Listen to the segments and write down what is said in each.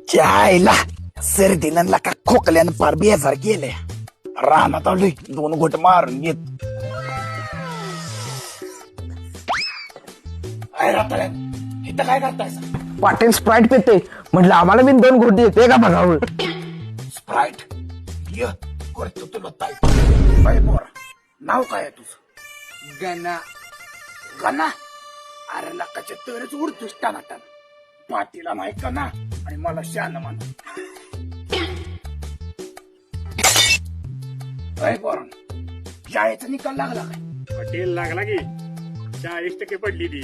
चायला सर्दीनं का खोकल्यानं फार बेजार गेले. रानात आलोय 2 घोट मारून घेत. काय राहताय इथं काय करताय? पाटील स्प्राईट पिते म्हटलं आम्हाला बिन 2 घोटी येते का बघावं. स्प्राईट ये करतो तुला ताई. बाई पोरा नाव काय आहे तुझं? गणा. गणा? अरे लकाच्या तरच उडतोस टानाटान. पाटीला नाही का ना आणि मला शान म्हणा. बाई पोरा शाळेचा निकाल लागला काय? पटेल लागला की 40% पडली ती.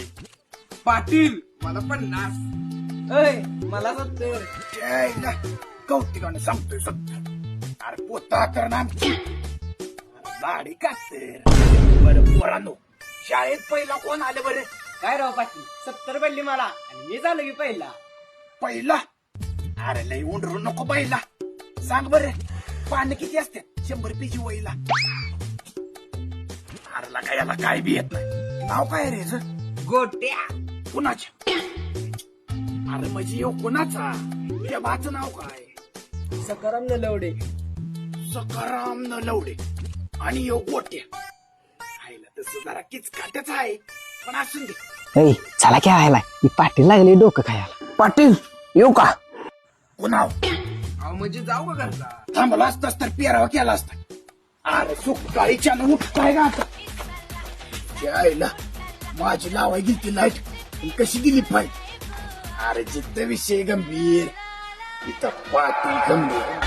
पाटील मला 50. अय मला 70. त्याला कौतिकाने सांगतोय सत्य. अरे पोता तर ना आमची लाडी का तर. बरं पोरांनो शाळेत पहिला कोण आलं बरं? काय राव पाटील 70 पडली मला आणि मी झालो की पहिला. पहिला? अरे लई उंडरू नको पहिला. सांग बरं पानं किती असते? 100 रुपयाची वहीला. अरे ला काय याला काय बी येत नाही. नाव काय रे ह्याचं? गोट्या. कुणाच्या? अरे म्हणजे यो कुणाचा? त्या बाचं नाव काय? सकाराम नलवडे. सकाराम नलवडे आणि यो गोट्या. आईला तसं जरा किचकाटच आहे पण असून दे. चला काय व्हायला पाटील लागले डोकं खायला. पाटील येऊ का? कुणाव? अहो म्हणजे जाऊ का घरला? थांबला असतास तर पेरावा केला असता. अरे सुकाळीच्यानं उठताय का आता? आईला माझी लावाय गेली लाईट कशी गेली पाय. अरे जिद्द विषय गंभीर इथं पाटील गंभीर.